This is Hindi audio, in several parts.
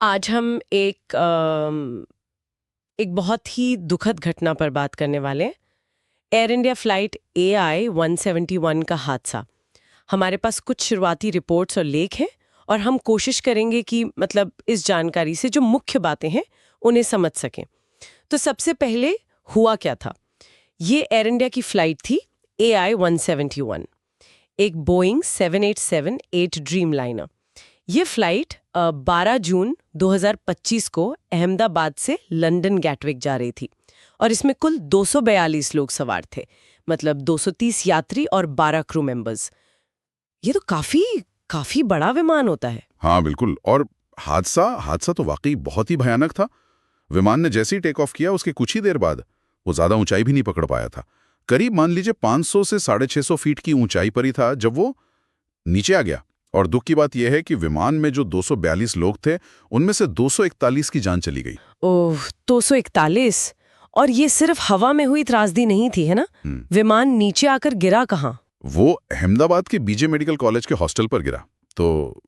आज हम एक बहुत ही दुखद घटना पर बात करने वाले हैं। एयर इंडिया फ्लाइट AI 171 का हादसा। हमारे पास कुछ शुरुआती रिपोर्ट्स और लेख हैं और हम कोशिश करेंगे कि इस जानकारी से जो मुख्य बातें हैं उन्हें समझ सकें। तो सबसे पहले हुआ क्या था? ये एयर इंडिया की फ्लाइट थी AI 171, एक बोइंग 787-8 ड्रीम लाइनर। ये फ्लाइट 12 जून 2025 को अहमदाबाद से लंदन गैटविक जा रही थी और इसमें कुल 242 लोग सवार थे, 230 यात्री और 12 क्रू मेंबर्स। ये तो काफी बड़ा विमान होता है। हाँ बिल्कुल। और हादसा तो वाकई बहुत ही भयानक था। विमान ने जैसे ही टेक ऑफ किया उसके कुछ ही देर बाद वो ज्यादा ऊंचाई भी नहीं पकड़ पाया था। करीब मान लीजिए 500 से 650 फीट की ऊंचाई पर ही था जब वो नीचे आ गया। और दुख की बात यह है कि विमान में जो 242 लोग थे उनमें से 241 की जान चली गई। ओह, 241! और ये सिर्फ हवा में हुई त्रासदी नहीं थी, है ना? विमान नीचे आकर गिरा कहाँ? वो अहमदाबाद के बीजे मेडिकल कॉलेज के हॉस्टल पर गिरा। तो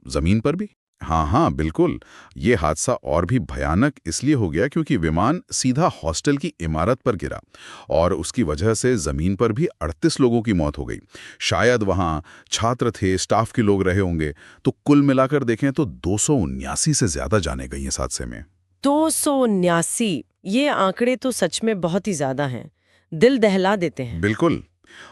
जमीन पर भी। हाँ बिल्कुल। ये हादसा और भी भयानक इसलिए हो गया क्योंकि विमान सीधा हॉस्टल की इमारत पर गिरा और उसकी वजह से जमीन पर भी 38 लोगों की मौत हो गई। शायद वहाँ छात्र थे, स्टाफ के लोग रहे होंगे। तो कुल मिलाकर देखें तो 279 से ज्यादा जाने गई इस हादसे में। 279! ये आंकड़े तो सच में बहुत ही ज्यादा हैं। दिल दहला देते हैं। बिल्कुल।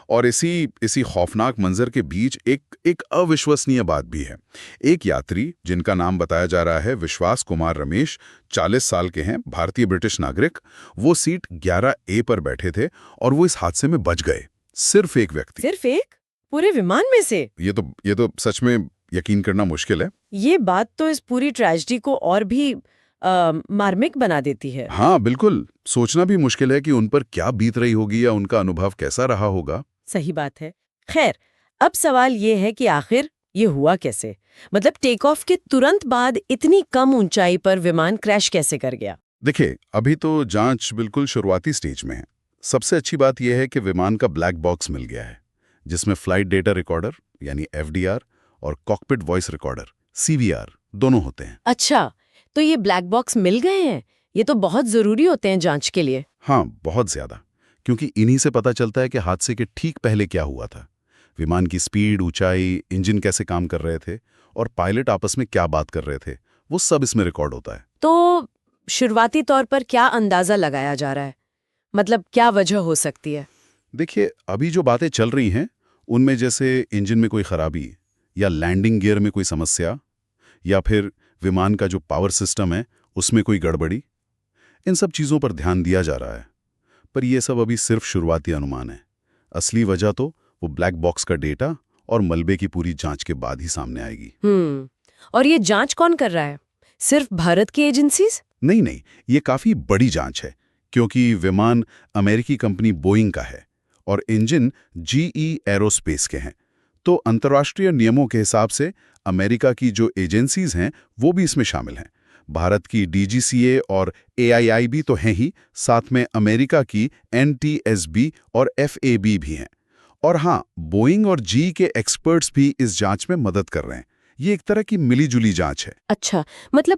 और इसी खौफनाक मंजर के बीच एक अविश्वसनीय बात भी है। एक यात्री जिनका नाम बताया जा रहा है विश्वास कुमार रमेश, 40 साल के हैं, भारतीय ब्रिटिश नागरिक। वो सीट 11A पर बैठे थे और वो इस हादसे में बच गए। सिर्फ एक व्यक्ति। सिर्फ एक? पूरे विमान में से? ये तो सच में यकीन करना मुश्किल है। ये बात तो इस पूरी ट्रेजेडी को और भी मार्मिक बना देती है। हाँ बिल्कुल। सोचना भी मुश्किल है कि उन पर क्या बीत रही होगी या उनका अनुभव कैसा रहा होगा। सही बात है। खैर, अब सवाल ये है कि आखिर ये हुआ कैसे? टेक ऑफ के तुरंत बाद इतनी कम ऊंचाई पर विमान क्रैश कैसे कर गया? देखिए, अभी तो जांच बिल्कुल शुरुआती स्टेज में है। सबसे अच्छी बात यह है कि विमान का ब्लैक बॉक्स मिल गया है, जिसमें फ्लाइट डेटा रिकॉर्डर यानी FDR और कॉकपिट वॉइस रिकॉर्डर CVR दोनों होते हैं। अच्छा, तो ये ब्लैक बॉक्स मिल गए हैं। ये तो बहुत जरूरी होते हैं जांच के लिए। हाँ, बहुत ज्यादा। क्योंकि इन्हीं से पता चलता है कि हादसे के ठीक पहले क्या हुआ था। विमान की स्पीड, ऊंचाई, इंजन कैसे काम कर रहे थे और पायलट आपस में क्या बात कर रहे थे, वो सब इसमें रिकॉर्ड होता है। तो शुरुआती तौर पर क्या अंदाजा लगाया जा रहा है? क्या वजह हो सकती है? देखिए, अभी जो बातें चल रही हैं उनमें जैसे इंजन में कोई खराबी या लैंडिंग गियर में कोई समस्या या फिर विमान का जो पावर सिस्टम है उसमें कोई गड़बड़ी, इन सब चीज़ों पर ध्यान दिया जा रहा है। पर यह सब अभी सिर्फ शुरुआती अनुमान है। असली वजह तो वो ब्लैक बॉक्स का डेटा और मलबे की पूरी जांच के बाद ही सामने आएगी। और ये जांच कौन कर रहा है? सिर्फ भारत की एजेंसीज? नहीं, ये काफी बड़ी जांच है क्योंकि विमान अमेरिकी कंपनी बोइंग का है और इंजन GE एरोस्पेस के हैं। तो अंतर्राष्ट्रीय नियमों के हिसाब से अमेरिका की जो एजेंसीज हैं वो भी इसमें शामिल हैं। भारत की DGCA और AIIB तो हैं ही, साथ में अमेरिका की NTSB और FAB भी हैं। और हाँ, बोइंग और GE के एक्सपर्ट्स भी इस जांच में मदद कर रहे हैं। ये एक तरह की मिलीजुली जांच है। अच्छा,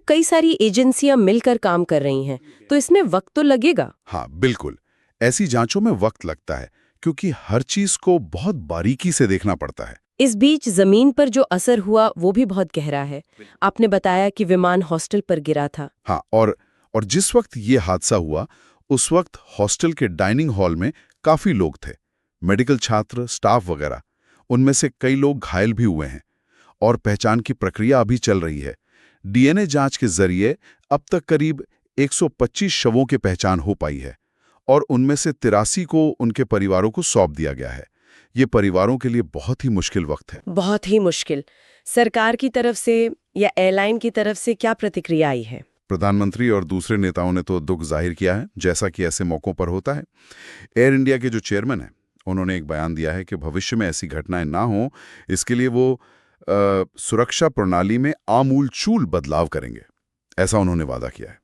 कई सारी एजेंसियां मिलकर काम कर रही हैं, तो इसमें वक्त तो लगेगा। हाँ बिल्कुल। ऐसी जांचों में वक्त लगता है क्योंकि हर चीज को बहुत बारीकी से देखना पड़ता है। इस बीच जमीन पर जो असर हुआ वो भी बहुत गहरा है। आपने बताया कि विमान हॉस्टल पर गिरा था। हाँ, और जिस वक्त ये हादसा हुआ उस वक्त हॉस्टल के डाइनिंग हॉल में काफी लोग थे, मेडिकल छात्र, स्टाफ वगैरह। उनमें से कई लोग घायल भी हुए हैं और पहचान की प्रक्रिया अभी चल रही है। DNA जांच के जरिए अब तक करीब 125 शवों की पहचान हो पाई है और उनमें से 83 को उनके परिवारों को सौंप दिया गया है। ये परिवारों के लिए बहुत ही मुश्किल वक्त है। बहुत ही मुश्किल। सरकार की तरफ से या एयरलाइन की तरफ से क्या प्रतिक्रिया आई है? प्रधानमंत्री और दूसरे नेताओं ने तो दुख जाहिर किया है, जैसा कि ऐसे मौकों पर होता है। एयर इंडिया के जो चेयरमैन हैं उन्होंने एक बयान दिया है कि भविष्य में ऐसी घटनाएं ना हो, इसके लिए वो सुरक्षा प्रणाली में आमूलचूल बदलाव करेंगे। ऐसा उन्होंने वादा किया है।